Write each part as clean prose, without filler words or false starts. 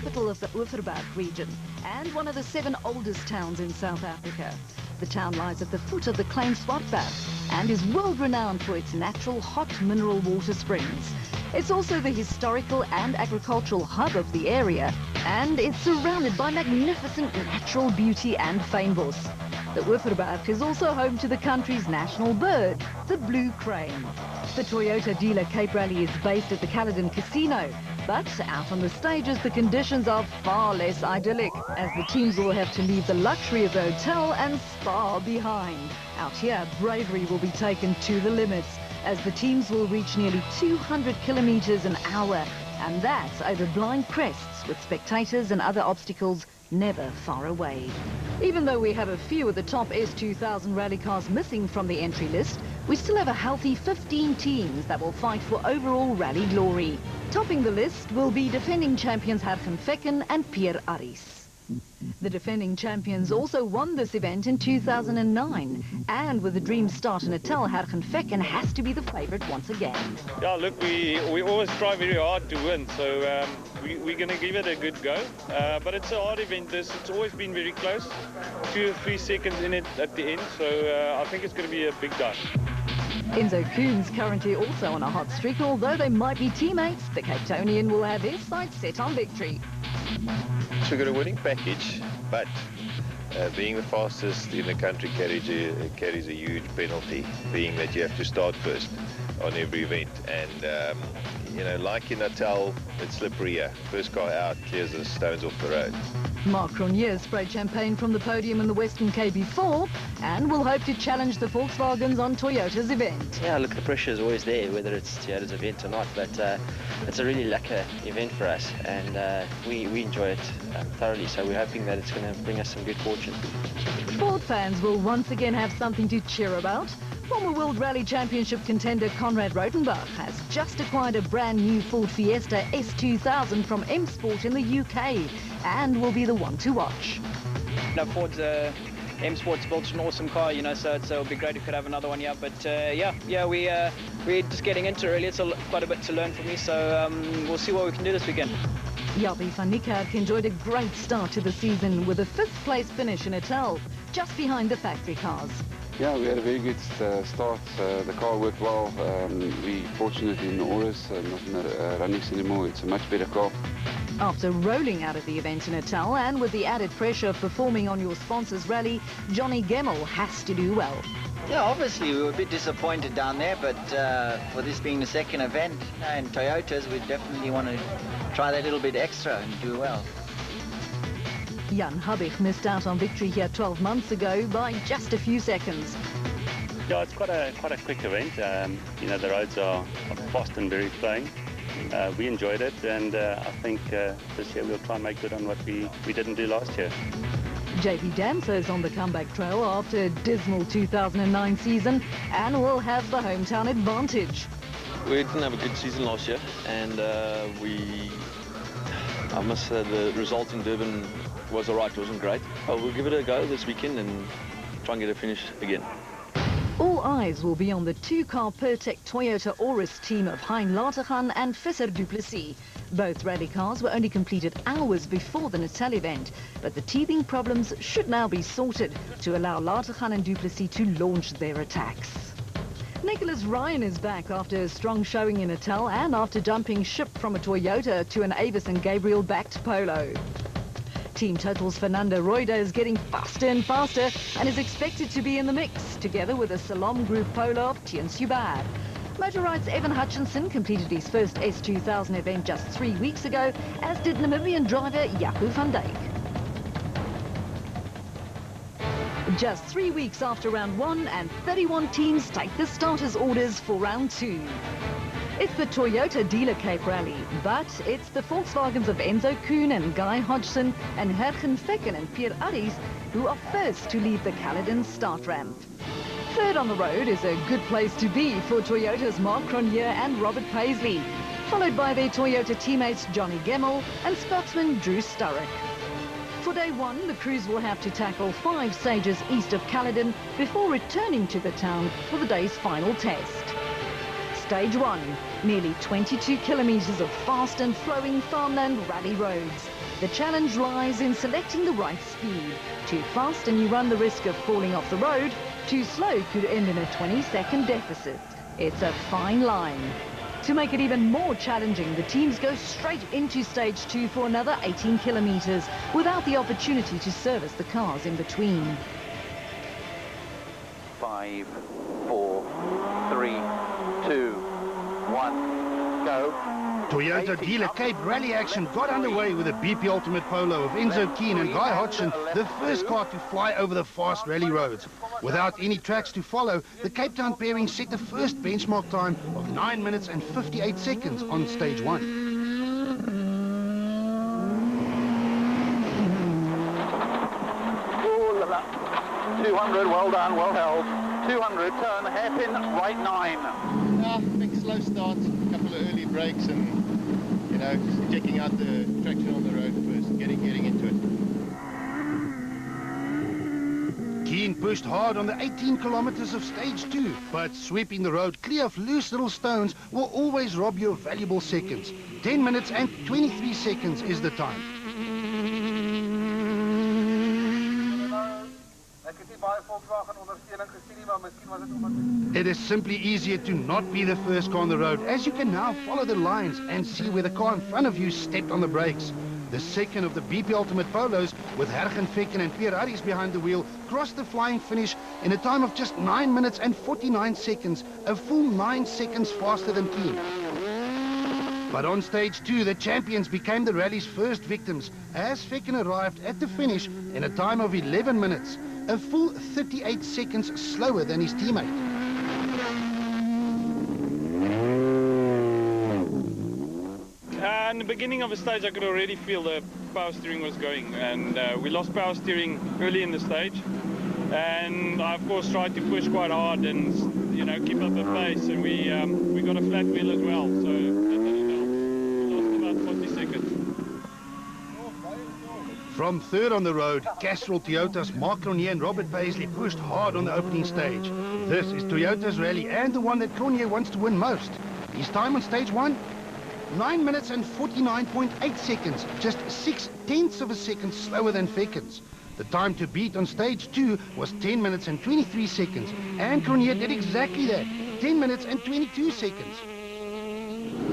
capital of the Oeverberg region and one of the 7 oldest towns in South Africa. The town lies at the foot of the Klein Swartberg and is world-renowned for its natural hot mineral water springs. It's also the historical and agricultural hub of the area, and it's surrounded by magnificent natural beauty and fynbos. The Oeverberg is also home to the country's national bird, the blue crane. The Toyota dealer Cape Rally is based at the Caledon Casino, but out on the stages the conditions are far less idyllic, as the teams will have to leave the luxury of the hotel and spa behind. Out here, bravery will be taken to the limits, as the teams will reach nearly 200 kilometers an hour, and that's over blind crests with spectators and other obstacles never far away. Even though we have a few of the top S2000 rally cars missing from the entry list, we still have a healthy 15 teams that will fight for overall rally glory. Topping the list will be defending champions Hergen Fecken and Pierre Aris. The defending champions also won this event in 2009, and with the dream start in Natal, Hergen Fecken has to be the favourite once again. Yeah, look, we always try very hard to win, so we're going to give it a good go. But it's a hard event. It's always been very close, 2 or 3 seconds in it at the end, so I think it's going to be a big dash. Enzo Koon's currently also on a hot streak. Although they might be teammates, the Cape Townian will have his sights set on victory. So we've got a winning package, but being the fastest in the country carries a huge penalty, being that you have to start first on every event. And, you know, like in Natal, it's slippery here. First car out clears the stones off the road. Marc Cronje sprayed champagne from the podium in the Western Cape before and will hope to challenge the Volkswagens on Toyota's event. Yeah, look, the pressure is always there, whether it's Toyota's event or not, but it's a really lekker event for us, and we enjoy it thoroughly, so we're hoping that it's going to bring us some good fortune. Ford fans will once again have something to cheer about. Former World Rally Championship contender Conrad Rotenbach has just acquired a brand new Ford Fiesta S2000 from M Sport in the UK and will be the one to watch. Now, Ford's M Sport's built an awesome car, you know, so it'll be great if we could have another one here. But we're just getting into it really. It's quite a bit to learn for me, so we'll see what we can do this weekend. Jaapie van Niekerk enjoyed a great start to the season with a 5th place finish in Natal, just behind the factory cars. Yeah, we had a very good start. The car worked well. We're fortunate in Aurus, not in the runnings anymore. It's a much better car. After rolling out of the event in Natal and with the added pressure of performing on your sponsor's rally, Johnny Gemmell has to do well. Yeah, obviously we were a bit disappointed down there, but for this being the second event and Toyotas, we definitely want to try that little bit extra and do well. Jan Habig missed out on victory here 12 months ago by just a few seconds. Yeah, it's quite a quick event. You know, the roads are fast and very flowing. We enjoyed it, and I think this year we'll try and make good on what we didn't do last year. JP Damso's on the comeback trail after a dismal 2009 season and will have the hometown advantage. We didn't have a good season last year, and I must say the result in Durban was all right. It wasn't great. We'll give it a go this weekend and try and get a finish again. All eyes will be on the 2-car Pertec Toyota Aurus team of Hein Latergan and Visser du Plessis. Both rally cars were only completed hours before the Natal event, but the teething problems should now be sorted to allow Latergan and du Plessis to launch their attacks. Nicholas Ryan is back after a strong showing in Natal and after jumping ship from a Toyota to an Avis and Gabriel-backed Polo. Team Total's Fernando Roida is getting faster and faster and is expected to be in the mix, together with a Salom Group Polo of Tian Subad. Motorite's Evan Hutchinson completed his first S2000 event just 3 weeks ago, as did Namibian driver Jaco van Dijk. Just 3 weeks after round 1 and 31 teams take the starters' orders for round 2. It's the Toyota dealer Cape Rally, but it's the Volkswagens of Enzo Koon and Guy Hodgson and Hergen Fecken and Pierre Aris who are first to leave the Caledon start ramp. Third on the road is a good place to be for Toyota's Marc Cronje and Robert Paisley, followed by their Toyota teammates Johnny Gemmell and Scotsman Drew Sturrock. For day 1, the crews will have to tackle 5 stages east of Caledon before returning to the town for the day's final test. Stage 1, nearly 22 kilometres of fast and flowing farmland rally roads. The challenge lies in selecting the right speed. Too fast and you run the risk of falling off the road. Too slow could end in a 20-second deficit. It's a fine line. To make it even more challenging, the teams go straight into stage 2 for another 18 kilometers without the opportunity to service the cars in between. 5, 4, 3, 2, 1, go. Toyota Dealer Cape rally action got underway with a BP Ultimate Polo of Enzo Keane and Guy Hodgson, the first car to fly over the fast rally roads. Without any tracks to follow, the Cape Town pairing set the first benchmark time of 9 minutes and 58 seconds on stage 1. 200, well done, well held. 200, turn, hairpin, right 9. Big slow start, a couple of early brakes and, you know, just checking out the traction on the road first, getting into it. Keane pushed hard on the 18 kilometers of stage 2, but sweeping the road clear of loose little stones will always rob you of valuable seconds. 10 minutes and 23 seconds is the time. It is simply easier to not be the first car on the road, as you can now follow the lines and see where the car in front of you stepped on the brakes. The second of the BP Ultimate Polos, with Hergen Fekken and Pierre Harries behind the wheel, crossed the flying finish in a time of just 9 minutes and 49 seconds, a full 9 seconds faster than Keane. But on stage 2, the champions became the rally's first victims, as Fekken arrived at the finish in a time of 11 minutes, a full 38 seconds slower than his teammate. In the beginning of the stage, I could already feel the power steering was going, and we lost power steering early in the stage. And I, of course, tried to push quite hard and, you know, keep up the pace. And we got a flat wheel as well, so that didn't help. We lost about 40 seconds. From third on the road, Castrol Toyota's Mark Cronje and Robert Paisley pushed hard on the opening stage. This is Toyota's rally and the one that Cronje wants to win most. His time on stage 1? 9 minutes and 49.8 seconds, just 0.6 of a second slower than Fekken's. The time to beat on stage 2 was 10 minutes and 23 seconds, and Cronje did exactly that, 10 minutes and 22 seconds.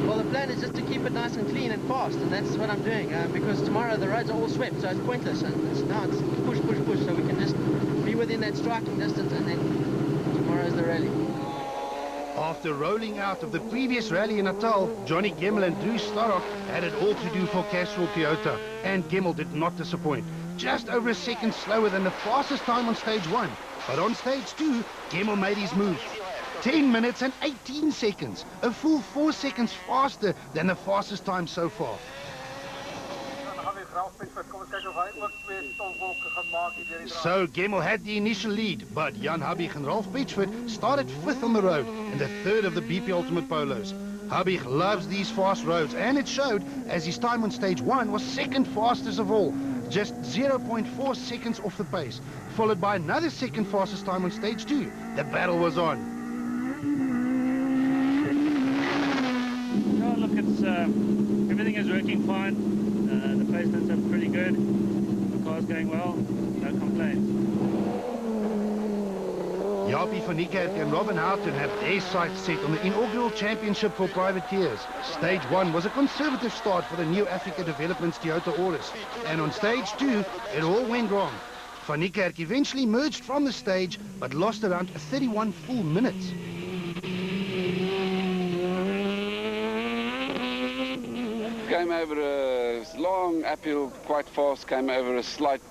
Well, the plan is just to keep it nice and clean and fast, and that's what I'm doing, because tomorrow the roads are all swept, so it's pointless, and now it's push, so we can just be within that striking distance, and then tomorrow's the rally. After rolling out of the previous rally in Natal, Johnny Gemmel and Drew Starrock had it all to do for Castrol Toyota, and Gemmel did not disappoint. Just over a second slower than the fastest time on stage 1. But on stage 2, Gemmel made his move. 10 minutes and 18 seconds, a full 4 seconds faster than the fastest time so far. So Gemmel had the initial lead, but Jan Habig and Ralph Pitchford started 5th on the road in the 3rd of the BP Ultimate Polos. Habig loves these fast roads, and it showed, as his time on stage 1 was 2nd fastest of all, just 0.4 seconds off the pace, followed by another 2nd fastest time on stage 2. The battle was on. No, look, it's everything is working fine. The placements are pretty good. The car's going well. No complaints. Jaapie van Niekerk and Robin Houghton have their sights set on the inaugural championship for privateers. Stage 1 was a conservative start for the new Africa Developments Toyota Auris. And on stage 2, it all went wrong. Van Niekerk eventually merged from the stage, but lost around 31 full minutes. Came over a long uphill, quite fast, came over a slight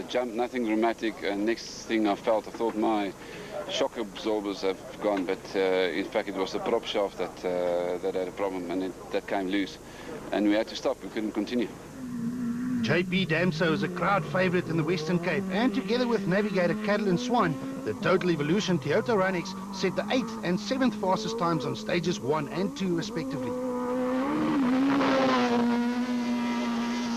jump, nothing dramatic, and next thing I thought my shock absorbers have gone, but in fact it was the prop shaft that had a problem, and that came loose, and we had to stop. We couldn't continue. JP Damso is a crowd favourite in the Western Cape, and together with navigator Caroline Swan, the Total Evolution Toyota Ranex set the 8th and 7th fastest times on stages 1 and 2 respectively.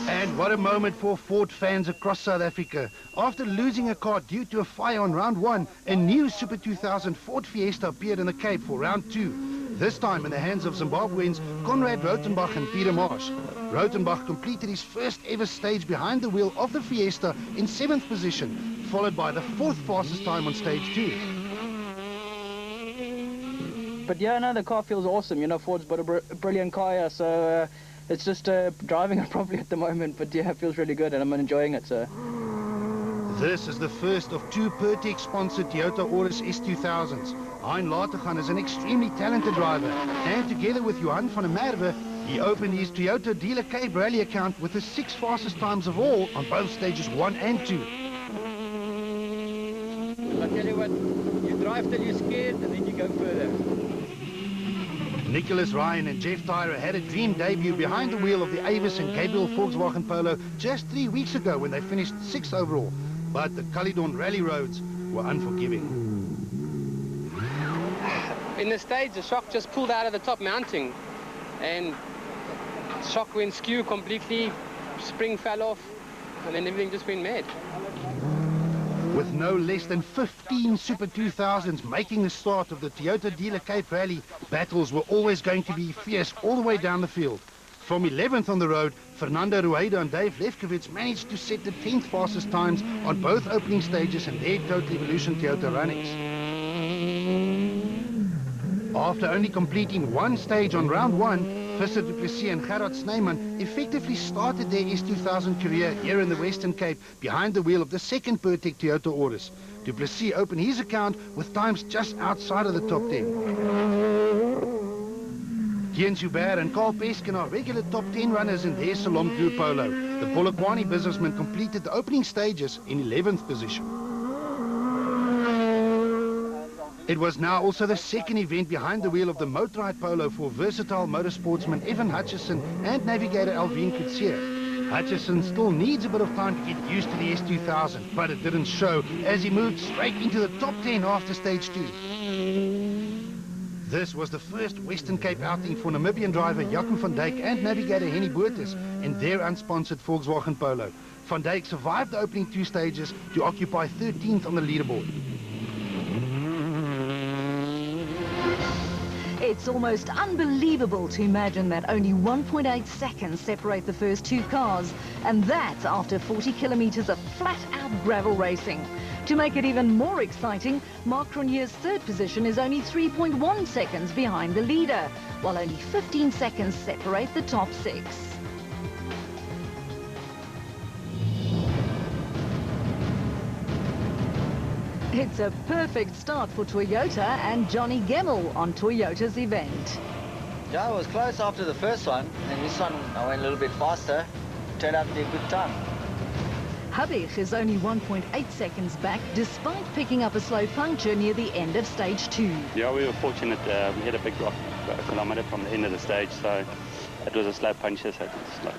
And what a moment for Ford fans across South Africa. After losing a car due to a fire on round 1, a new Super 2000 Ford Fiesta appeared in the Cape for round 2. this time in the hands of Zimbabweans Conrad Rautenbach and Peter Marsh. Rautenbach completed his first ever stage behind the wheel of the Fiesta in 7th position, followed by the 4th fastest time on stage 2. But yeah, no, the car feels awesome. You know, Ford's got a brilliant car here, so it's just driving it properly at the moment. But yeah, it feels really good and I'm enjoying it, so. This is the first of 2 Pertex-sponsored Toyota Auris S2000s. Hein Lategan is an extremely talented driver, and together with Johan van der Merwe, he opened his Toyota Dealer Cape Rally account with the 6 fastest times of all on both stages 1 and 2. I tell you what, you drive till you're scared and then you go further. Nicholas Ryan and Jeff Tyrer had a dream debut behind the wheel of the Avis and Gabriel Volkswagen Polo just 3 weeks ago when they finished 6th overall. But the Caledon rally roads were unforgiving. In the stage, the shock just pulled out of the top mounting, and shock went skew completely, spring fell off, and then everything just went mad. With no less than 15 Super 2000s making the start of the Toyota Dealer Cape Rally, battles were always going to be fierce all the way down the field. From 11th on the road, Fernando Rueda and Dave Lefkowitz managed to set the 10th fastest times on both opening stages in their Total Evolution Toyota runnings. After only completing 1 stage on round 1, Visser du Plessis and Gerard Snyman effectively started their S2000 career here in the Western Cape behind the wheel of the 2nd Pertec Toyota Auris. Du Plessis opened his account with times just outside of the top 10. Jens Hubert and Carl Peskin are regular top 10 runners in their Salom Blue Polo. The Polokwane businessman completed the opening stages in 11th position. It was now also the 2nd event behind the wheel of the Motorride Polo for versatile motorsportsman Evan Hutchison and navigator Alvin Coetzee. Hutchison still needs a bit of time to get used to the S2000, but it didn't show as he moved straight into the top 10 after stage 2. This was the first Western Cape outing for Namibian driver Jaco van Dijk and navigator Henny Boertes in their unsponsored Volkswagen Polo. Van Dijk survived the opening 2 stages to occupy 13th on the leaderboard. It's almost unbelievable to imagine that only 1.8 seconds separate the first 2 cars, and that after 40 kilometers of flat-out gravel racing. To make it even more exciting, Marc Cronier's 3rd position is only 3.1 seconds behind the leader, while only 15 seconds separate the top 6. It's a perfect start for Toyota and Johnny Gemmell on Toyota's event. Yeah, it was close after the first one, and this one I went a little bit faster. Turned out to be a good time. Hubich is only 1.8 seconds back, despite picking up a slow puncture near the end of stage 2. Yeah, we were fortunate. We hit a big rock about a kilometre from the end of the stage, so it was a slow puncture, so it's like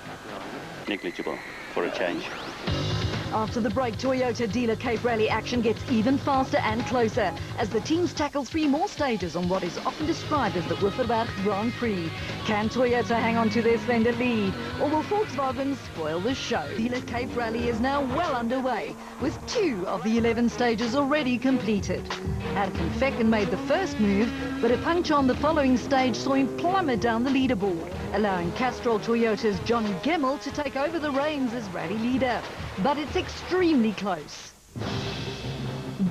negligible for a change. After the break, Toyota Dealer Cape Rally action gets even faster and closer as the teams tackle 3 more stages on what is often described as the Wifferberg Grand Prix. Can Toyota hang on to their slender lead, or will Volkswagen spoil the show? Dealer Cape Rally is now well underway, with 2 of the 11 stages already completed. Adkin Fecken made the first move, but a puncture on the following stage saw him plummet down the leaderboard, allowing Castrol Toyota's Johnny Gemmell to take over the reins as rally leader. But it's extremely close.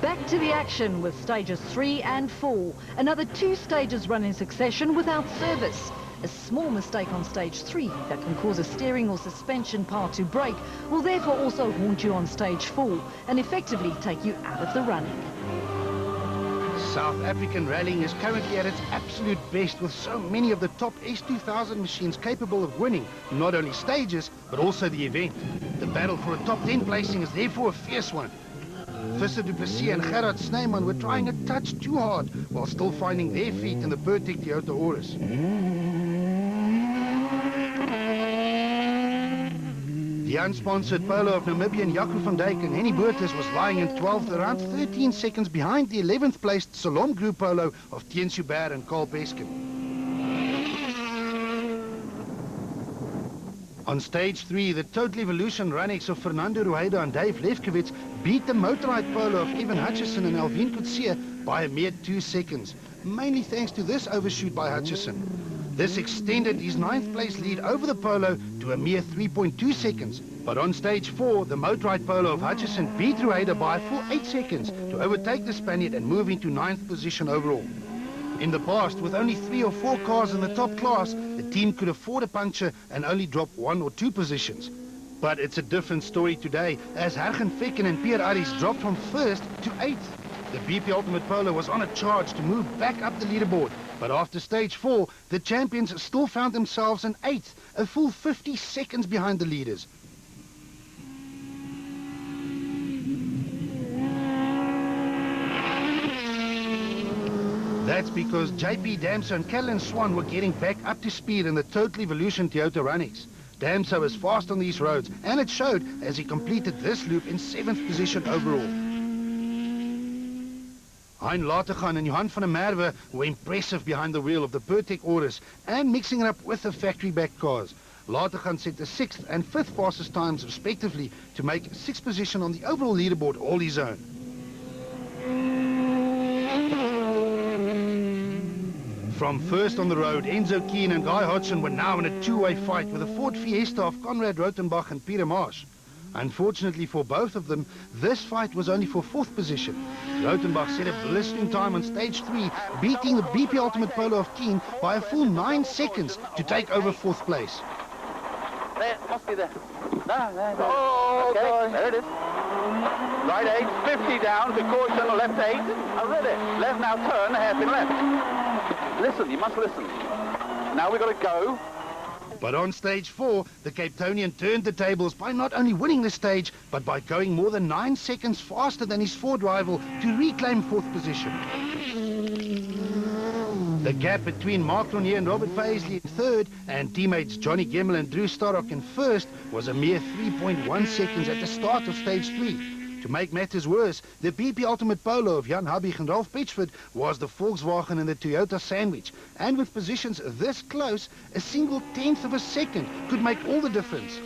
Back to the action with stages 3 and 4. Another 2 stages run in succession without service. A small mistake on stage 3 that can cause a steering or suspension part to break will therefore also haunt you on stage 4 and effectively take you out of the running. South African rallying is currently at its absolute best, with so many of the top S2000 machines capable of winning not only stages but also the event. The battle for a top 10 placing is therefore a fierce one. Visser du Plessis and Gerard Snyman were trying a touch too hard while still finding their feet in the Pertec Toyota Auris. The unsponsored Polo of Namibian Jaco van Dijk and Henny Boertes was lying in 12th, around 13 seconds behind the 11th placed Salom Group Polo of Jens Hubert and Carl Peskin. On stage 3, the Total Evolution Runnings of Fernando Rueda and Dave Lefkowitz beat the Motorride Polo of Evan Hutchison and Alvin Coetzee by a mere 2 seconds. mainly thanks to this overshoot by Hutchison. This extended his 9th place lead over the Polo to a mere 3.2 seconds. But on stage 4, the motorized Polo of Hutchison beat Rueda by a full 8 seconds to overtake the Spaniard and move into 9th position overall. In the past, with only 3 or 4 cars in the top class, the team could afford a puncture and only drop 1 or 2 positions. But it's a different story today, as Hergen Fekken and Pierre Aris dropped from 1st to 8th. The BP Ultimate Polo was on a charge to move back up the leaderboard, but after stage 4, the champions still found themselves in 8th, a full 50 seconds behind the leaders. That's because JP Damso and Catalin Swan were getting back up to speed in the Total Evolution Toyota Runnings. Damso is fast on these roads, and it showed as he completed this loop in 7th position overall. Hein Latergan and Johan van der Merwe were impressive behind the wheel of the Pertec Auris and mixing it up with the factory-back cars. Latergan set the 6th and 5th fastest times respectively to make 6th position on the overall leaderboard all his own. From first on the road, Enzo Keen and Guy Hodgson were now in a two-way fight with a Ford Fiesta of Conrad Rotenbach and Peter Marsh. Unfortunately for both of them, this fight was only for 4th position. Rotenbach set a blistering time on stage 3, beating the BP Ultimate Polo of Keen by a full 9 seconds to take over 4th place. There, must be there. No. Oh, okay, there it is. Right 8, 50 down to caution, left 8. I read it. Left now, turn, hairpin left. Listen, you must listen. Now we've got to go. But on stage 4, the Cape Townian turned the tables by not only winning the stage, but by going more than 9 seconds faster than his Ford rival to reclaim 4th position. The gap between Mark Lonier and Robert Paisley in 3rd and teammates Johnny Gemmel and Drew Starrock in 1st was a mere 3.1 seconds at the start of stage 3. To make matters worse, the BP Ultimate Polo of Jan Habig and Ralph Pitchford was the Volkswagen and the Toyota sandwich. And with positions this close, a single 10th of a second could make all the difference.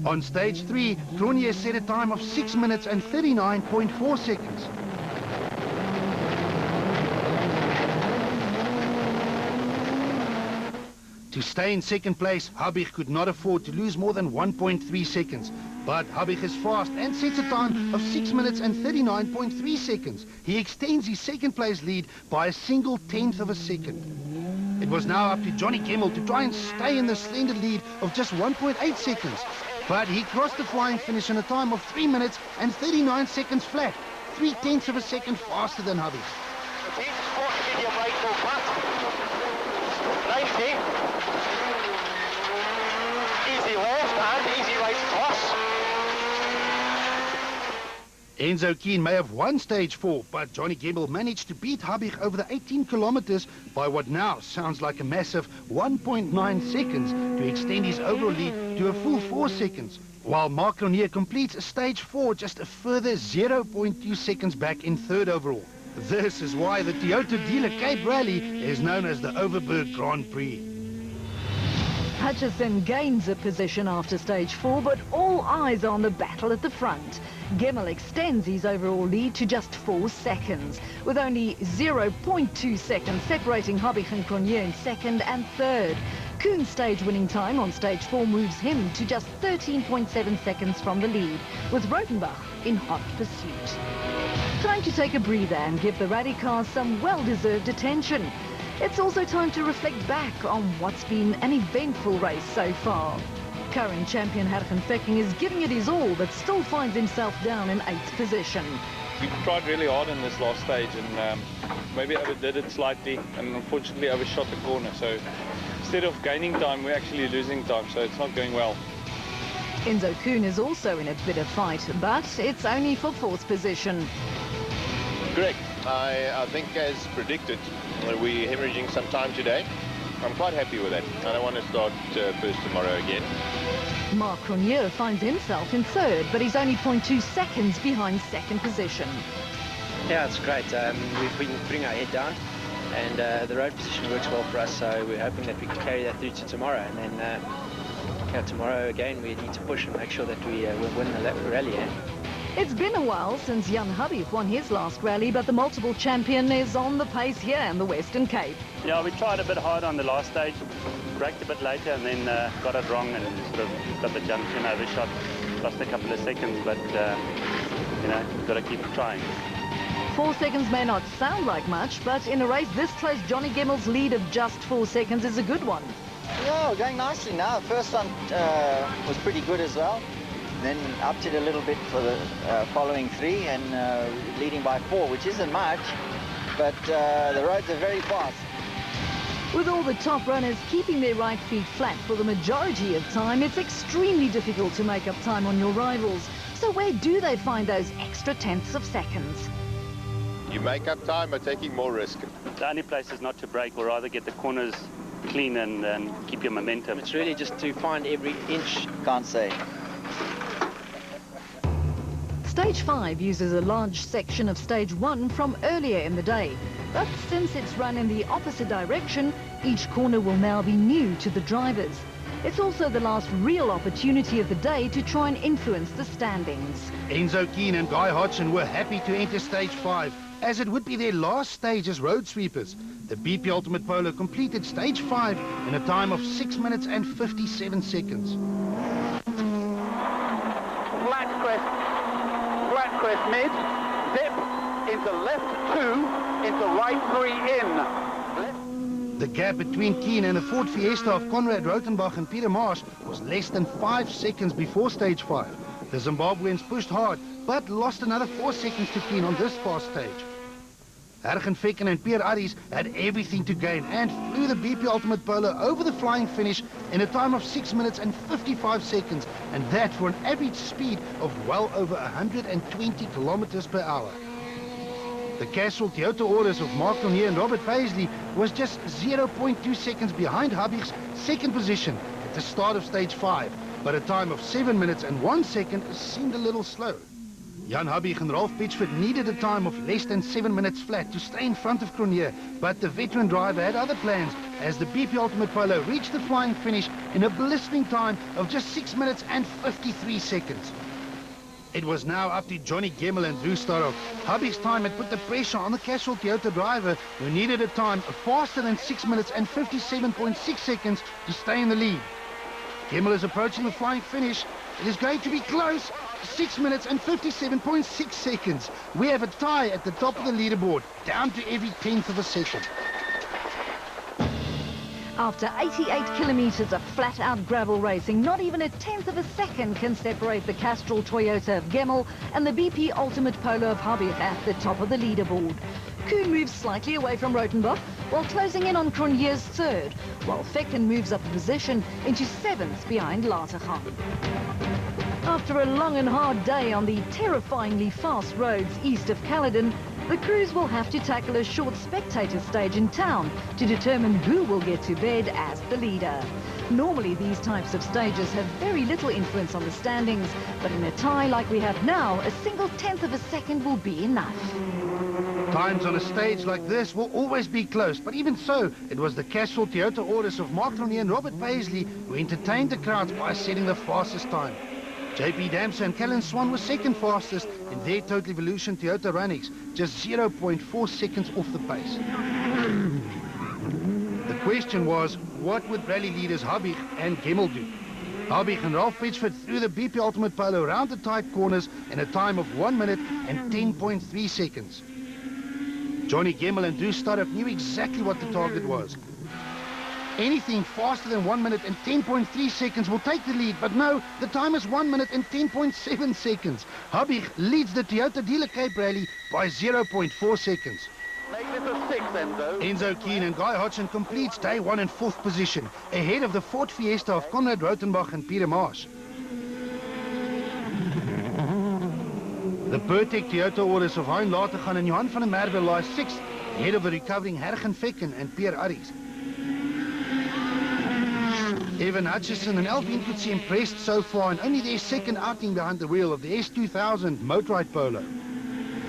On stage 3, Cronje set a time of 6 minutes and 39.4 seconds. To stay in 2nd place, Habig could not afford to lose more than 1.3 seconds. But Habig is fast and sets a time of 6 minutes and 39.3 seconds. He extends his 2nd place lead by a single 10th of a second. It was now up to Johnny Gemmel to try and stay in the slender lead of just 1.8 seconds. But he crossed the flying finish in a time of 3 minutes and 39 seconds flat, 3/10 of a second faster than Habig. 90. Easy left and easy right cross. Enzo Keen may have won stage 4, but Johnny Gemmel managed to beat Habig over the 18 kilometers by what now sounds like a massive 1.9 seconds to extend his overall lead to a full 4 seconds, while Mark Lonier completes stage 4 just a further 0.2 seconds back in 3rd overall. This is why the Toyota dealer Cape Rally is known as the Overberg Grand Prix. Hutchison gains a position after stage 4, but all eyes are on the battle at the front. Gemmel extends his overall lead to just 4 seconds, with only 0.2 seconds separating Habig and Cronje in 2nd and 3rd. Kuhn's stage winning time on stage 4 moves him to just 13.7 seconds from the lead, with Rotenbach in hot pursuit. Time to take a breather and give the rally cars some well-deserved attention. It's also time to reflect back on what's been an eventful race so far. Current champion Hergen Fekken is giving it his all, but still finds himself down in 8th position. We tried really hard in this last stage and maybe overdid it slightly and unfortunately overshot the corner. So instead of gaining time, we're actually losing time, so it's not going well. Enzo Kuhn is also in a bit of fight, but it's only for 4th position. Correct. I think as predicted, we're hemorrhaging some time today. I'm quite happy with that. I don't want to start first tomorrow again. Mark Cronje finds himself in 3rd, but he's only 0.2 seconds behind 2nd position. Yeah, it's great. We've been putting our head down. and the road position works well for us, so we're hoping that we can carry that through to tomorrow, and then tomorrow again we need to push and make sure that we win the rally. It's been a while since Jan Habig won his last rally, but the multiple champion is on the pace here in the Western Cape. Yeah, we tried a bit hard on the last stage, braked a bit later and then got it wrong and sort of got the junction overshot, lost a couple of seconds, but you know, got to keep trying. 4 seconds may not sound like much, but in a race this close, Johnny Gemmel's lead of just 4 seconds is a good one. Yeah, going nicely now. First one was pretty good as well. Then upped it a little bit for the following 3 and leading by 4, which isn't much, but the roads are very fast. With all the top runners keeping their right feet flat for the majority of time, it's extremely difficult to make up time on your rivals. So where do they find those extra tenths of seconds? You make up time by taking more risk. The only place is not to brake, or rather get the corners clean and keep your momentum. It's really just to find every inch. Can't say. Stage 5 uses a large section of Stage 1 from earlier in the day. But since it's run in the opposite direction, each corner will now be new to the drivers. It's also the last real opportunity of the day to try and influence the standings. Enzo Keane and Guy Hodgson were happy to enter Stage 5, as it would be their last stage as road sweepers. The BP Ultimate Polo completed Stage 5 in a time of 6 minutes and 57 seconds. Flat crest mid, zip, into left 2, into right 3 in. The gap between Keane and the Ford Fiesta of Conrad Rautenbach and Peter Marsh was less than 5 seconds before Stage 5. The Zimbabweans pushed hard, but lost another 4 seconds to Keane on this fast stage. Hergen Fecken and Pierre Arries had everything to gain and flew the BP Ultimate Polo over the flying finish in a time of 6 minutes and 55 seconds, and that for an average speed of well over 120 kilometers per hour. The Casual Toyota orders of Mark Lanier and Robert Paisley was just 0.2 seconds behind Habig's second position at the start of Stage 5, but a time of 7 minutes and 1 second seemed a little slow. Jan Habig and Ralph Pitchford needed a time of less than 7 minutes flat to stay in front of Cronje, but the veteran driver had other plans as the BP Ultimate Polo reached the flying finish in a blistering time of just 6 minutes and 53 seconds. It was now up to Johnny Gemmel and Drew Starrock. Habig's time had put the pressure on the Casual Toyota driver, who needed a time faster than 6 minutes and 57.6 seconds to stay in the lead. Gemmel is approaching the flying finish. It is going to be close. 6 minutes and 57.6 seconds. We have a tie at the top of the leaderboard, down to every tenth of a second. After 88 kilometers of flat-out gravel racing, not even a tenth of a second can separate the Castrol Toyota of Gemmel and the BP Ultimate Polo of Habig at the top of the leaderboard. Kuhn moves slightly away from Rautenbach, while closing in on Cronje's third, while Fecken moves up a position into 7th behind Latergan. After a long and hard day on the terrifyingly fast roads east of Caledon, the crews will have to tackle a short spectator stage in town to determine who will get to bed as the leader. Normally these types of stages have very little influence on the standings, but in a tie like we have now, a single tenth of a second will be enough. Times on a stage like this will always be close, but even so, it was the Casual Toyota orders of Mark Lanier and Robert Paisley who entertained the crowds by setting the fastest time. JP Damser and Callan Swan were second fastest in their Total Evolution Toyota Runnings, just 0.4 seconds off the pace. The question was, what would rally leaders Habig and Gemmel do? Habig and Ralph Pitchford threw the BP Ultimate Polo around the tight corners in a time of 1 minute and 10.3 seconds. Johnny Gemmel and Drew Starrock knew exactly what the target was. Anything faster than 1 minute and 10.3 seconds will take the lead, but no, the time is 1 minute and 10.7 seconds. Habig leads the Toyota Dealer Cape Rally by 0.4 seconds. Make this a 6, Enzo. Enzo Keane and Guy Hodgson completes day 1 in 4th position, ahead of the Ford Fiesta of Conrad Rautenbach and Peter Marsh. The Pertec Toyota orders of Hein Latergan and Johan van der Merwe lie 6th, ahead of the recovering Hergen Fecken and Pierre Arries. Evan Hutchison and Alvin could see impressed so far, and only their second outing behind the wheel of the S2000 Motorride Polo.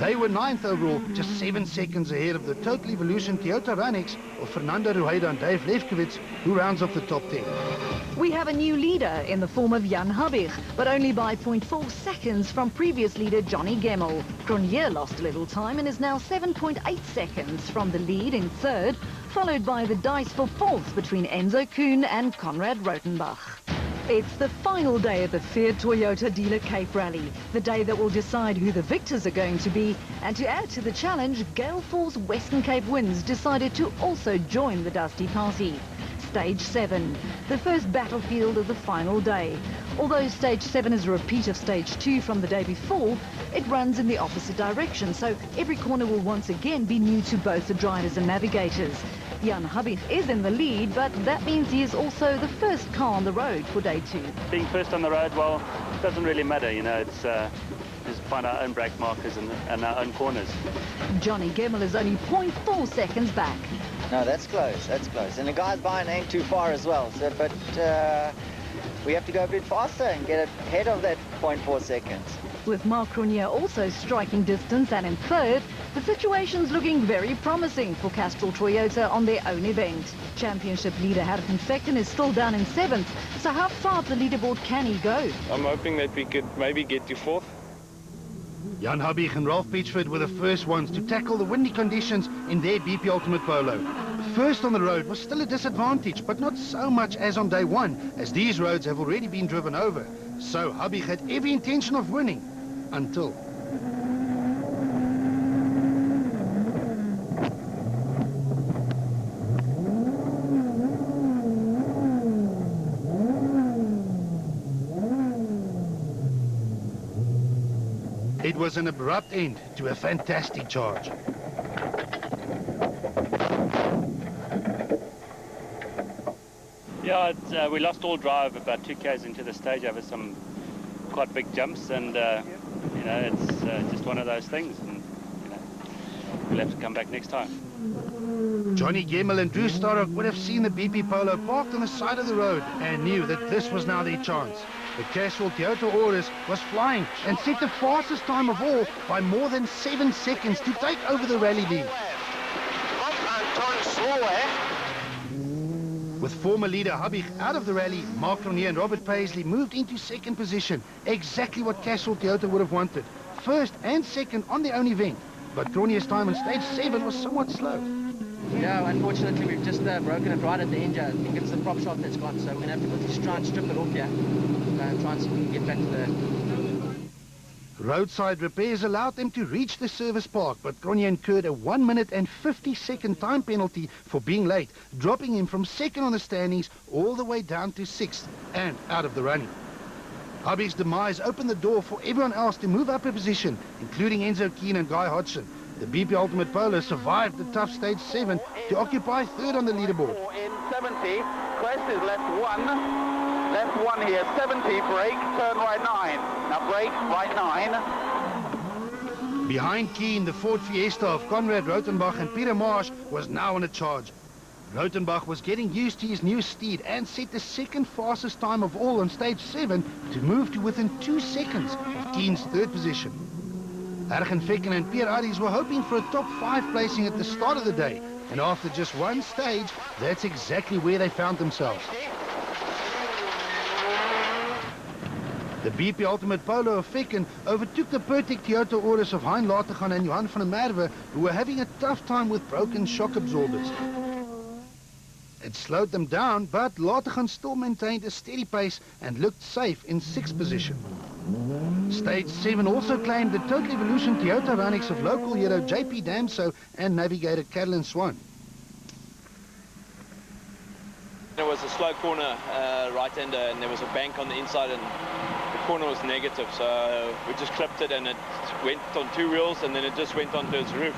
They were 9th overall, just 7 seconds ahead of the Total Evolution Toyota Ranex of Fernando Rueda and Dave Lefkowitz, who rounds off the top 10. We have a new leader in the form of Jan Habig, but only by 0.4 seconds from previous leader Johnny Gemmel. Cronje lost a little time and is now 7.8 seconds from the lead in third, followed by the dice for fourth between Enzo Kuhn and Konrad Rotenbach. It's the final day of the Fiat Toyota Dealer Cape Rally, the day that will decide who the victors are going to be. And to add to the challenge, Gale Force Western Cape Winds decided to also join the Dusty Party. Stage 7, the first battlefield of the final day. Although Stage 7 is a repeat of Stage 2 from the day before, it runs in the opposite direction, so every corner will once again be new to both the drivers and navigators. Jan Habig is in the lead, but that means he is also the first car on the road for day 2. Being first on the road, well, it doesn't really matter, you know, it's just find our own brake markers and our own corners. Johnny Gemmel is only 0.4 seconds back. No, that's close, that's close. And the guys behind ain't too far as well, so, but we have to go a bit faster and get ahead of that 0.4 seconds. With Mark Cronje also striking distance and in third, the situation's looking very promising for Castrol Toyota on their own event. Championship leader Hargen Vechten is still down in 7th, so how far up the leaderboard can he go? I'm hoping that we could maybe get to 4th. Jan Habig and Ralph Beechford were the first ones to tackle the windy conditions in their BP Ultimate Polo. First on the road was still a disadvantage, but not so much as on day 1, as these roads have already been driven over. So Habig had every intention of winning, until... It was an abrupt end to a fantastic charge. Yeah, we lost all drive about 2 k's into the stage over some quite big jumps, and you know, it's just one of those things, and you know, we'll have to come back next time. Johnny Gemmel and Drew Starrock would have seen the BP Polo parked on the side of the road and knew that this was now their chance. The Castrol Toyota Auris was flying and set the fastest time of all by more than 7 seconds to take over the rally lead. With former leader Habig out of the rally, Mark Cronje and Robert Paisley moved into 2nd position, exactly what Castrol Toyota would have wanted. 1st and 2nd on their own event, but Cronje's time on stage 7 was somewhat slow. Yeah, unfortunately we've just broken it right at the end. I think it's the prop shot that's gone, so we're going to have to quickly try and strip it off here and try and see if we can get back to the... Roadside repairs allowed them to reach the service park, but Cronje incurred a 1 minute and 50-second time penalty for being late, dropping him from 2nd on the standings all the way down to 6th and out of the running. Habig's demise opened the door for everyone else to move up a position, including Enzo Kuhn and Guy Hodgson. The BP Ultimate Polo survived the tough stage 7 to occupy 3rd on the leaderboard. In 70, crest is left 1 here, 70, brake, turn right 9. Now brake, right 9. Behind Kuhn, the Ford Fiesta of Konrad Rotenbach and Peter Marsh was now on a charge. Rotenbach was getting used to his new steed and set the 2nd fastest time of all on stage 7 to move to within 2 seconds of Kuhn's 3rd position. Hargen Vechten and Pierre Aries were hoping for a top 5 placing at the start of the day, and after just one stage, that's exactly where they found themselves. The BP Ultimate Polo of Vechten overtook the Pertec Toyota Auris of Hein Lategan and Johan van der Merwe, who were having a tough time with broken shock absorbers. It slowed them down, but Lategan still maintained a steady pace and looked safe in 6th position. Stage 7 also claimed the Total Evolution Toyota Ranex of local hero JP Damso and navigator Caroline Swan. There was a slow corner right-hander, and there was a bank on the inside, and the corner was negative, so we just clipped it and it went on 2 wheels, and then it just went onto its roof.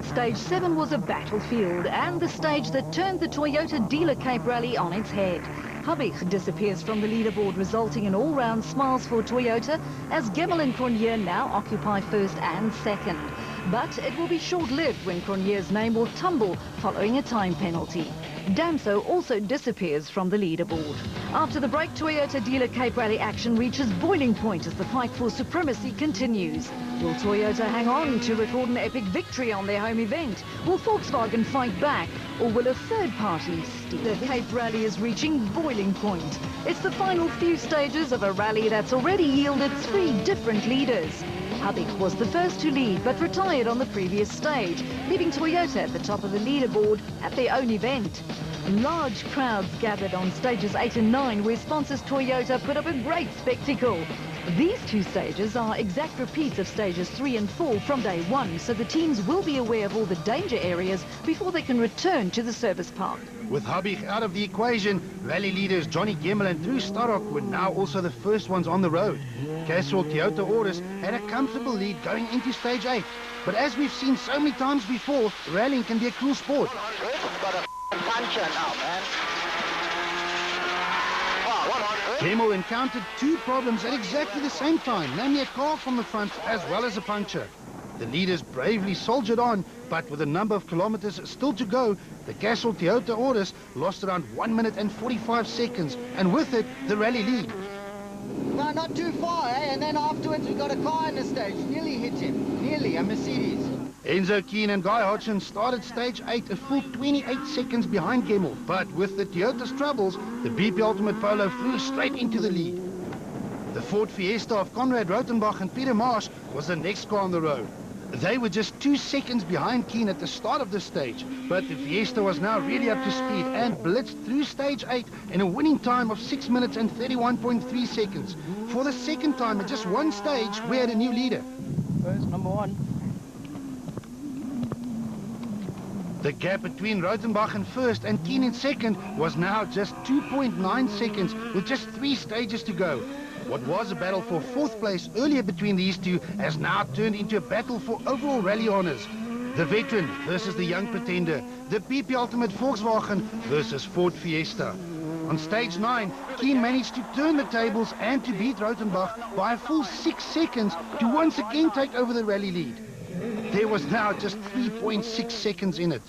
Stage 7 was a battlefield and the stage that turned the Toyota Dealer Cape Rally on its head. Habig disappears from the leaderboard, resulting in all-round smiles for Toyota, as Gemmel and Cronje now occupy 1st and 2nd. But it will be short-lived when Cronje's name will tumble following a time penalty. Damso also disappears from the leaderboard. After the break, Toyota dealer Cape Rally action reaches boiling point as the fight for supremacy continues. Will Toyota hang on to record an epic victory on their home event? Will Volkswagen fight back? Or will a third party steal? The Cape Rally is reaching boiling point. It's the final few stages of a rally that's already yielded 3 different leaders. Habik was the first to lead, but retired on the previous stage, leaving Toyota at the top of the leaderboard at their own event. Large crowds gathered on stages 8 and 9, where sponsors Toyota put up a great spectacle. These 2 stages are exact repeats of stages 3 and 4 from day 1, so the teams will be aware of all the danger areas before they can return to the service park. With Habik out of the equation, rally leaders Johnny Gemmel and Drew Starrock were now also the first ones on the road. Casual Toyota Orders had a comfortable lead going into stage 8. But as we've seen so many times before, rallying can be a cruel sport. Gemmel encountered 2 problems at exactly the same time, namely a car from the front as well as a puncture. The leaders bravely soldiered on, but with a number of kilometers still to go, the Casual Toyota Orders lost around 1 minute and 45 seconds, and with it, the rally lead. No, not too far, eh? And then afterwards we got a car in the stage. Nearly hit him. Nearly, a Mercedes. Enzo Keen and Guy Hodgson started stage 8 a full 28 seconds behind Gemmel, but with the Toyota's troubles, the BP Ultimate Polo flew straight into the lead. The Ford Fiesta of Conrad Rotenbach and Peter Marsh was the next car on the road. They were just 2 seconds behind Keen at the start of the stage, but the Fiesta was now really up to speed and blitzed through stage 8 in a winning time of 6 minutes and 31.3 seconds. For the second time in just 1 stage, we had a new leader. First, number 1. The gap between Rotenbach in first and Keen in second was now just 2.9 seconds with just 3 stages to go. What was a battle for 4th place earlier between these 2 has now turned into a battle for overall rally honors. The veteran versus the young pretender. The BP Ultimate Volkswagen versus Ford Fiesta. On stage 9, Keen managed to turn the tables and to beat Rotenbach by a full 6 seconds to once again take over the rally lead. There was now just 3.6 seconds in it.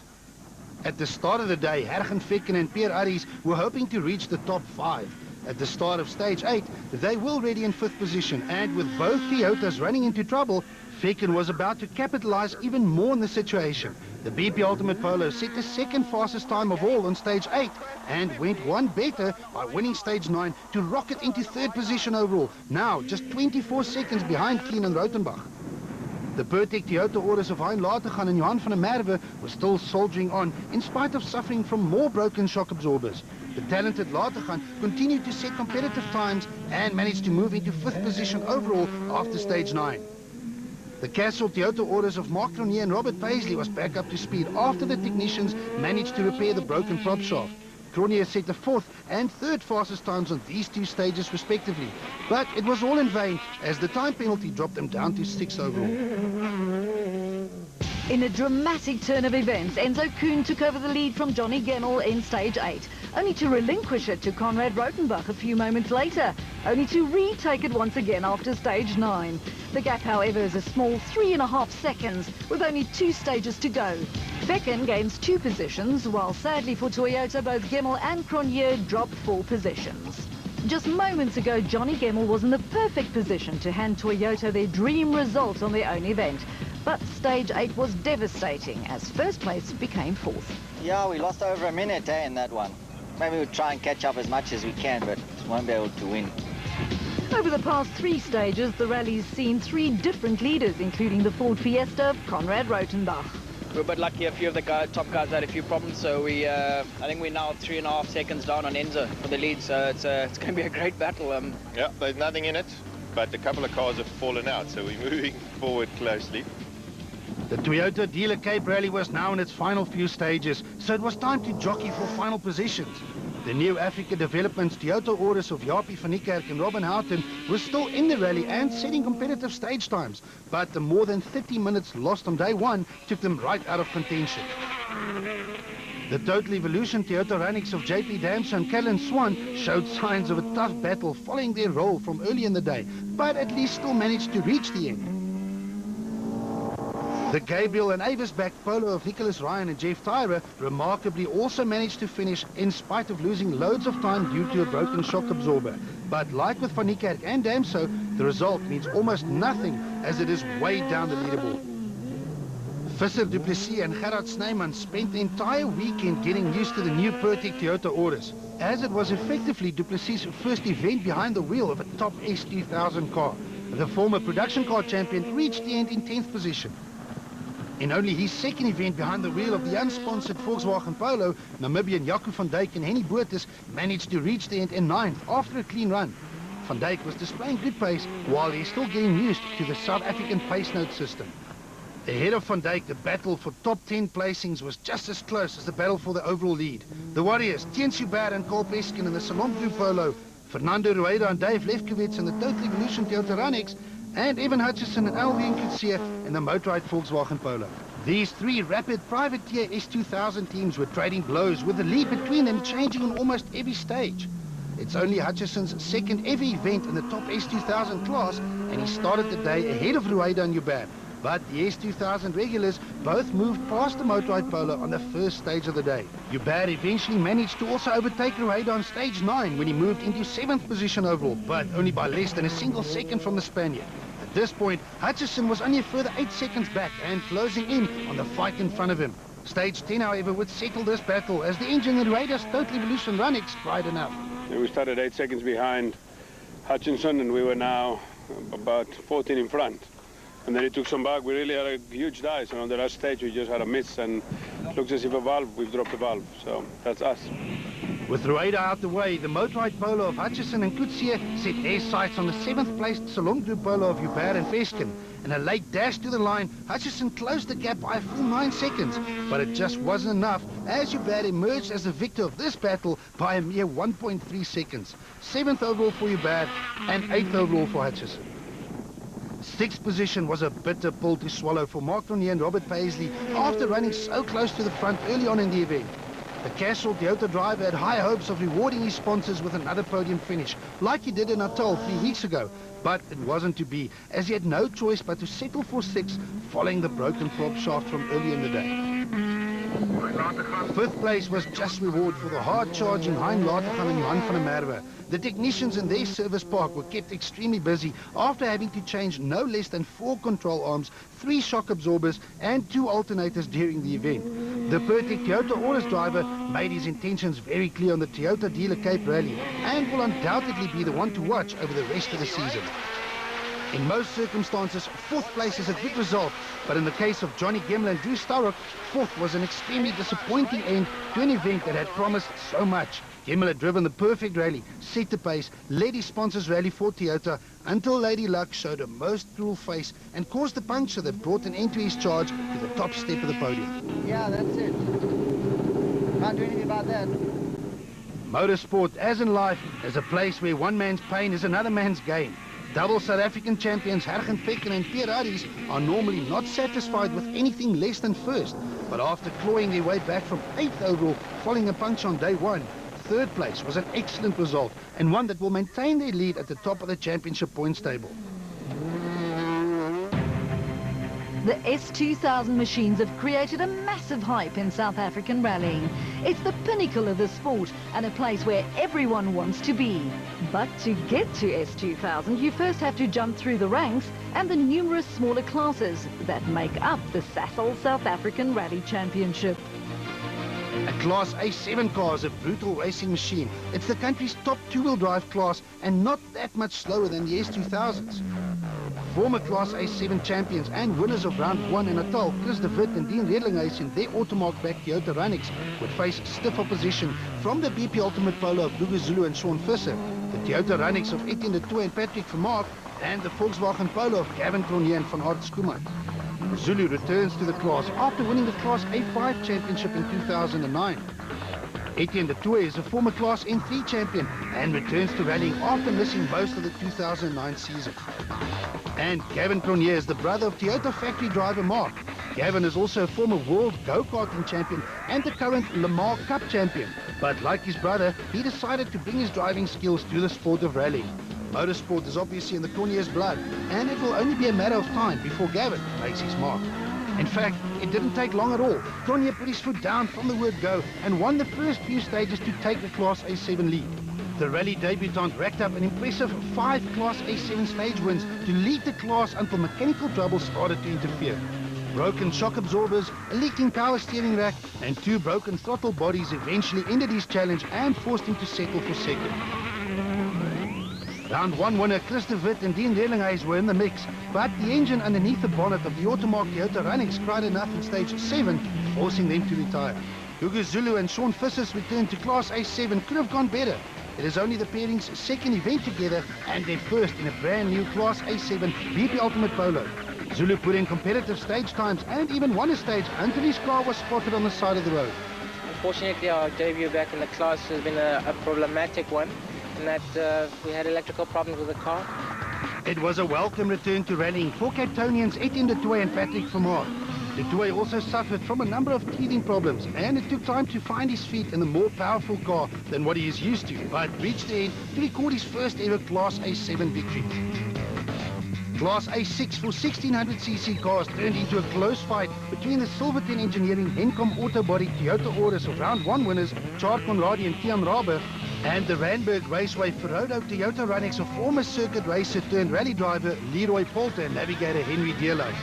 At the start of the day, Hergen Fekken and Pierre Aries were hoping to reach the top 5. At the start of stage 8, they were already in 5th position, and with both Toyotas running into trouble, Fekken was about to capitalize even more on the situation. The BP Ultimate Polo set the 2nd fastest time of all on stage 8 and went 1 better by winning stage 9 to rocket into 3rd position overall, now just 24 seconds behind Keen and Rotenbach. The Pertec Toyota Orders of Hein Latergan and Johan van der Merwe were still soldiering on in spite of suffering from more broken shock absorbers. The talented Latergan continued to set competitive times and managed to move into 5th position overall after stage 9. The Casual Toyota Orders of Mark Cronier and Robert Paisley was back up to speed after the technicians managed to repair the broken prop shaft. Cronier set the 4th and 3rd fastest times on these 2 stages respectively, but it was all in vain as the time penalty dropped them down to 6th overall. In a dramatic turn of events, Enzo Kuhn took over the lead from Johnny Gemmel in stage 8, only to relinquish it to Conrad Rotenbach a few moments later, only to retake it once again after stage 9. The gap, however, is a small 3.5 seconds, with only 2 stages to go. Fekken gains 2 positions, while sadly for Toyota, both Gemmel and Cronier dropped 4 positions. Just moments ago, Johnny Gemmel was in the perfect position to hand Toyota their dream result on their own event. But stage 8 was devastating as 1st place became 4th. Yeah, we lost over a minute in that one. Maybe we'll try and catch up as much as we can, but won't be able to win. Over the past 3 stages, the rally's seen 3 different leaders, including the Ford Fiesta of Conrad Rotenbach. We're a bit lucky, a few of the top guys had a few problems, so I think we're now 3.5 seconds down on Enzo for the lead, so it's going to be a great battle. Yeah, there's nothing in it, but a couple of cars have fallen out, so we're moving forward closely. The Toyota dealer Cape Rally was now in its final few stages, so it was time to jockey for final positions. The new Africa Developments Toyota Orders of Japie van Niekerk and Robin Houghton were still in the rally and setting competitive stage times, but the more than 30 minutes lost on day 1 took them right out of contention. The Total Evolution Toyota Ranix of JP Damson and Kellen Swan showed signs of a tough battle following their roll from early in the day, but at least still managed to reach the end. The Gabriel and Avis-backed polo of Nicholas Ryan and Jeff Tyrer remarkably also managed to finish in spite of losing loads of time due to a broken shock absorber. But like with Van Niekerk and Damso, the result means almost nothing as it is way down the leaderboard. Visser du Plessis and Gerard Snyman spent the entire weekend getting used to the new Pertec Toyota orders, as it was effectively du Plessis' first event behind the wheel of a top S2000 car. The former production car champion reached the end in 10th position. In only his second event behind the wheel of the unsponsored Volkswagen Polo, Namibian Jaco van Dijk and Henny Botha managed to reach the end in 9th after a clean run. Van Dijk was displaying good pace while he's still getting used to the South African pace note system. Ahead of Van Dijk, the battle for top 10 placings was just as close as the battle for the overall lead. The Warriors, Tien Subert and Cole Peskin in the Salon Blue Polo, Fernando Rueda and Dave Lefkowitz in the Total Evolution Toyota Runex, and Evan Hutchison and Alvin Coetzee in the Motorrad Volkswagen Polo. These three rapid privateer S2000 teams were trading blows, with the lead between them changing on almost every stage. It's only Hutchison's second ever event in the top S2000 class, and he started the day ahead of Rueda and Joubert. But the S2000 regulars both moved past the Motorrad Polo on the first stage of the day. Joubert eventually managed to also overtake Rueda on stage 9 when he moved into 7th position overall, but only by less than a single second from the Spaniard. At this point, Hutchison was only a further 8 seconds back and closing in on the fight in front of him. Stage 10, however, would settle this battle as the engine in Rueda's Total Evolution Runex cried enough. We started 8 seconds behind Hutchinson, and we were now about 14 in front. And then he took some back. We really had a huge dive, and on the last stage we just had a miss, and it looks as if we've dropped a valve. So that's us. With Rueda out the way, the Motorrad Polo of Hutchison and Coetzee set their sights on the 7th placed Salon Blue Polo of Joubert and Peskin. In a late dash to the line, Hutchison closed the gap by a full 9 seconds, but it just wasn't enough as Joubert emerged as the victor of this battle by a mere 1.3 seconds. 7th overall for Joubert and 8th overall for Hutchison. 6th position was a bitter pill to swallow for Mark Ronier and Robert Paisley after running so close to the front early on in the event. The Castrol Toyota driver had high hopes of rewarding his sponsors with another podium finish, like he did in Natal 3 weeks ago, but it wasn't to be, as he had no choice but to settle for 6th following the broken prop shaft from earlier in the day. 5th place was just reward for the hard-charging Hein Latergan and Johan van der Merwe. The technicians in their service park were kept extremely busy after having to change no less than 4 control arms, 3 shock absorbers and 2 alternators during the event. The Pertec Toyota Orders driver made his intentions very clear on the Toyota Dealer Cape Rally and will undoubtedly be the one to watch over the rest of the season. In most circumstances, 4th place is a good result, but in the case of Johnny Gemmel and Drew Starrock, 4th was an extremely disappointing end to an event that had promised so much. Gemmel had driven the perfect rally, set the pace, led his sponsors rally for Toyota until Lady Luck showed a most cruel face and caused the puncture that brought an end to his charge to the top step of the podium. Yeah, that's it. Can't do anything about that. Motorsport, as in life, is a place where one man's pain is another man's gain. Double South African champions Hergen Pekken and Pierre Aries are normally not satisfied with anything less than 1st, but after clawing their way back from 8th overall following a puncture on day 1, 3rd place was an excellent result and one that will maintain their lead at the top of the championship points table. The S2000 machines have created a massive hype in South African rallying. It's the pinnacle of the sport and a place where everyone wants to be. But to get to S2000, you first have to jump through the ranks and the numerous smaller classes that make up the Sasol South African Rally Championship. A Class A7 car is a brutal racing machine. It's the country's top 2-wheel drive class and not that much slower than the S2000s. Former Class A7 champions and winners of round 1 in Natal, Chris de Wit and Dean Redlinghuis in their Automark-backed Toyota Runex would face stiff opposition from the BP Ultimate Polo of Lugo Zulu and Sean Visser, the Toyota Runex of Etienne de Toey and Patrick Vermaak, and the Volkswagen Polo of Gavin Cronje and Van Aert Schoeman. Zulu returns to the class after winning the Class A5 championship in 2009. Etienne de Toey is a former Class N3 champion and returns to rallying after missing most of the 2009 season. And Gavin Cronje is the brother of Toyota factory driver Mark. Gavin is also a former world go-karting champion and the current Le Mans Cup champion. But like his brother, he decided to bring his driving skills to the sport of rallying. Motorsport is obviously in the Cronje's blood, and it will only be a matter of time before Gavin makes his mark. In fact, it didn't take long at all. Cronje put his foot down from the word go and won the first few stages to take the Class A7 lead. The rally debutant racked up an impressive 5 Class A7 stage wins to lead the class until mechanical trouble started to interfere. Broken shock absorbers, a leaking power steering rack, and 2 broken throttle bodies eventually ended his challenge and forced him to settle for second. Round 1 winner Chris de Wit and Dean Relinghuis were in the mix, but the engine underneath the bonnet of the automarked Toyota Runnix cried enough in stage 7, forcing them to retire. Gugu Zulu and Sean Fisser's return to Class A7 could have gone better. It is only the pairing's second event together and their first in a brand new Class A7 BP Ultimate Polo. Zulu put in competitive stage times and even won a stage until his car was spotted on the side of the road. Unfortunately, our debut back in the class has been a problematic one, in that we had electrical problems with the car. It was a welcome return to rallying for Capetonians Etienne de Tooy and Patrick Vermaat. De Tooy also suffered from a number of teething problems, and it took time to find his feet in the more powerful car than what he is used to, but reached the end to record his first ever Class A7 victory. Class A6 for 1600cc cars turned into a close fight between the Silverton Engineering Hencom Autobody Toyota Auris of round 1 winners Chad Conradi and Tian Rabe, and the Randburg Raceway Ferodo Toyota Runnix of former circuit racer turned rally driver Leroy Polter and navigator Henry Deerlow.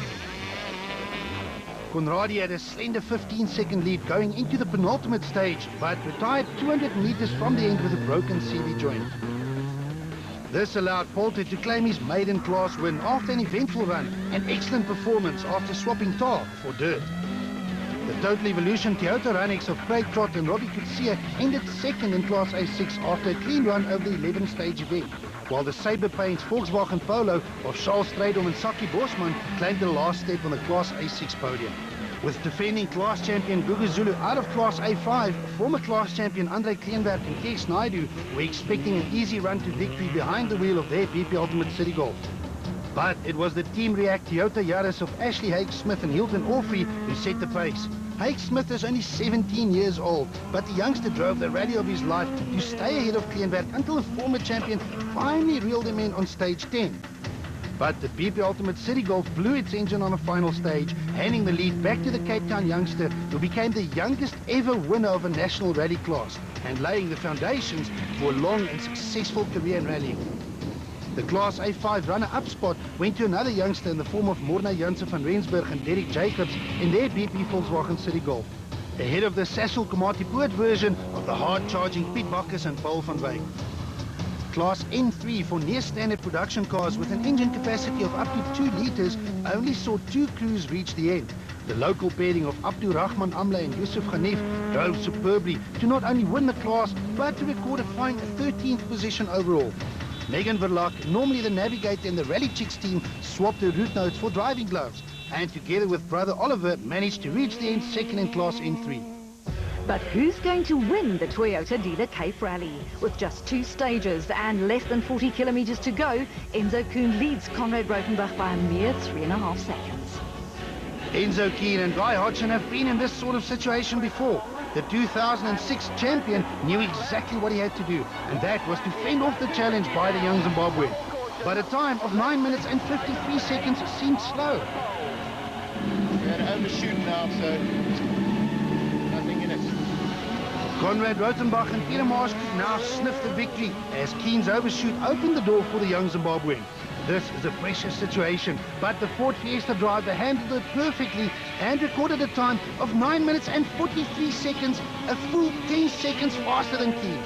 Conradi had a slender 15-second lead going into the penultimate stage, but retired 200 meters from the end with a broken CV joint. This allowed Polter to claim his maiden class win after an eventful run and excellent performance after swapping tar for dirt. The Total Evolution Toyota Runnix of Craig Trott and Robbie Kutsia ended second in Class A6 after a clean run over the 11-stage event, while the Sabre Paints Volkswagen Polo of Charles Strydom and Saki Bosman claimed the last step on the Class A6 podium. With defending class champion Gugu Zulu out of Class A5, former class champion Andre Kleinberg and Kees Naidu were expecting an easy run to victory behind the wheel of their BP Ultimate City Golf. But it was the Team React Toyota Yaris of Ashley Haig Smith and Hilton Orfrey who set the pace. Haig Smith is only 17 years old, but the youngster drove the rally of his life to stay ahead of Kleinberg until the former champion finally reeled him in on stage 10. But the BP Ultimate City Golf blew its engine on a final stage, handing the lead back to the Cape Town youngster who became the youngest ever winner of a national rally class and laying the foundations for a long and successful career in rallying. The Class A5 runner-up spot went to another youngster in the form of Morna Janssen van Rensburg and Derek Jacobs in their BP Volkswagen City Golf, ahead of the Sasol Komati Poort version of the hard-charging Piet Bakkes and Paul van Wyk. Class N3 for near-standard production cars with an engine capacity of up to 2 litres only saw 2 crews reach the end. The local pairing of Abdu Rahman Amla and Yusuf Hanif drove superbly to not only win the class, but to record a fine 13th position overall. Megan Verlaak, normally the navigator in the Rally Chicks team, swapped her route notes for driving gloves, and together with brother Oliver managed to reach the end second in Class N3. But who's going to win the Toyota Dealer Cape Rally? With just 2 stages and less than 40 kilometers to go, Enzo Kuhn leads Conrad Rotenbach by a mere 3.5 seconds. Enzo Kuhn and Guy Hodgson have been in this sort of situation before. The 2006 champion knew exactly what he had to do, and that was to fend off the challenge by the young Zimbabwean. But a time of 9 minutes and 53 seconds seemed slow. We're going to overshoot now, so nothing in it. Conrad Rotenbach and Peter Marsh could now sniff the victory as Kuhn's overshoot opened the door for the young Zimbabwean. This is a precious situation, but the Ford Fiesta driver handled it perfectly and recorded a time of 9 minutes and 43 seconds, a full 10 seconds faster than Kuhn.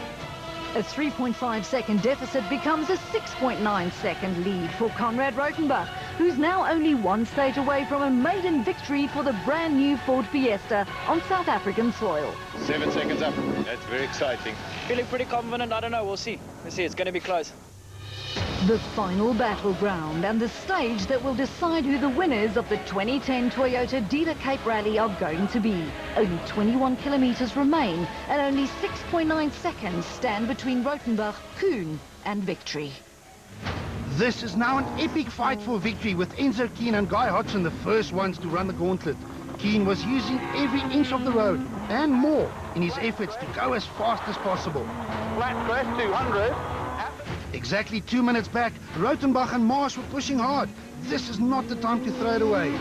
A 3.5-second deficit becomes a 6.9-second lead for Conrad Rotenbach, who's now only 1 stage away from a maiden victory for the brand new Ford Fiesta on South African soil. 7 seconds up. That's very exciting. Feeling pretty confident. I don't know. We'll see. It's going to be close. The final battleground and the stage that will decide who the winners of the 2010 Toyota Dealer Cape Rally are going to be. Only 21 kilometers remain and only 6.9 seconds stand between Rotenbach, Kuhn and victory. This is now an epic fight for victory with Enzo Kuhn and Guy Hodgson the first ones to run the gauntlet. Kuhn was using every inch of the road and more in his efforts to go as fast as possible. Flat crest 200. Exactly 2 minutes back, Rotenbach and Marsh were pushing hard. This is not the time to throw it away. 3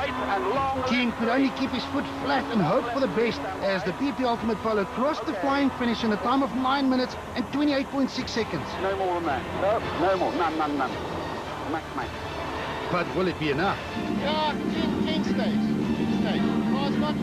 straight and long. King could only keep his foot flat and hope for the best as the BP Ultimate Polo crossed the flying finish in a time of 9 minutes and 28.6 seconds. No more than that. No, no more. None. Max. But will it be enough? Yeah, clean stage. Car's not as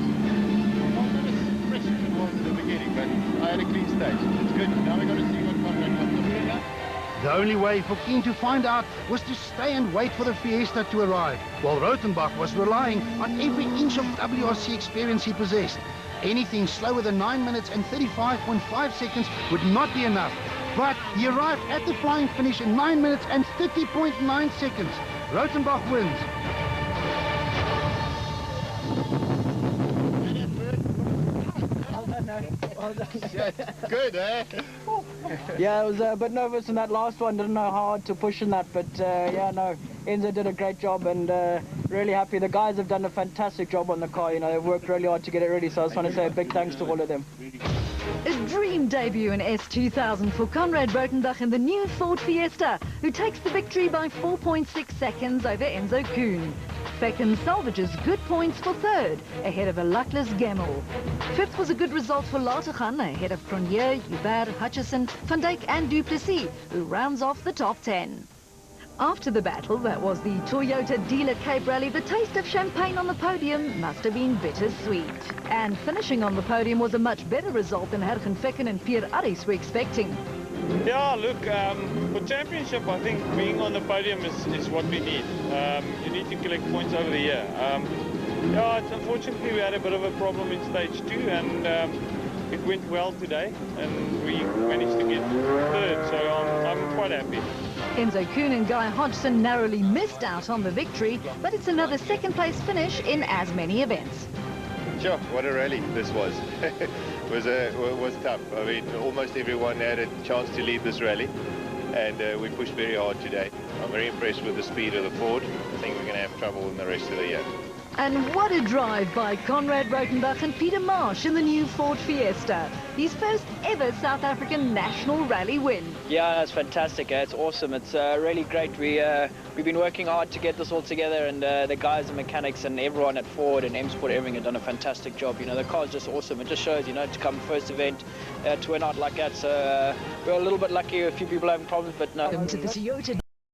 fresh as it was in the beginning, but I had a clean stage. It's good. Now we've got to see what Conrad comes up with. The only way for King to find out was to stay and wait for the Fiesta to arrive, while Rothenbach was relying on every inch of WRC experience he possessed. Anything slower than 9 minutes and 35.5 seconds would not be enough. But he arrived at the flying finish in 9 minutes and 30.9 seconds. Rothenbach wins. Good, eh? Yeah, I was a bit nervous in that last one. Didn't know how hard to push in that, but yeah, no, Enzo did a great job, and really happy. The guys have done a fantastic job on the car. You know, they've worked really hard to get it ready. So I just want to say a big thanks to all of them. A dream debut in S2000 for Conrad Rothenbach in the new Ford Fiesta, who takes the victory by 4.6 seconds over Enzo Kuhn. Fecken salvages good points for third, ahead of a luckless Gemmel. Fifth was a good result for Lateghan, ahead of Cronje, Hubert, Hutchison, Van Dijk and Duplessis, who rounds off the top 10. After the battle, that was the Toyota Dealer Cape Rally, the taste of champagne on the podium must have been bittersweet. And finishing on the podium was a much better result than Hergen Fecken and Pierre Arries were expecting. Yeah, look, for championship, I think being on the podium is what we need. You need to collect points over the year. Yeah, unfortunately we had a bit of a problem in stage 2, and it went well today, and we managed to get third, so I'm quite happy. Enzo Kuhn and Guy Hodgson narrowly missed out on the victory, but it's another second-place finish in as many events. Sure, what a rally this was. It was tough. I mean, almost everyone had a chance to lead this rally, and we pushed very hard today. I'm very impressed with the speed of the Ford. I think we're going to have trouble in the rest of the year. And what a drive by Conrad Rothenbach and Peter Marsh in the new Ford Fiesta. His first ever South African national rally win. Yeah, it's fantastic. It's awesome. It's really great. We've been working hard to get this all together, and the guys, the mechanics, and everyone at Ford and M Sport, everything have done a fantastic job. You know, the car's just awesome. It just shows, you know, to come first event, to win out like that. So we're a little bit lucky. A few people having problems, but no. Welcome to the Toyota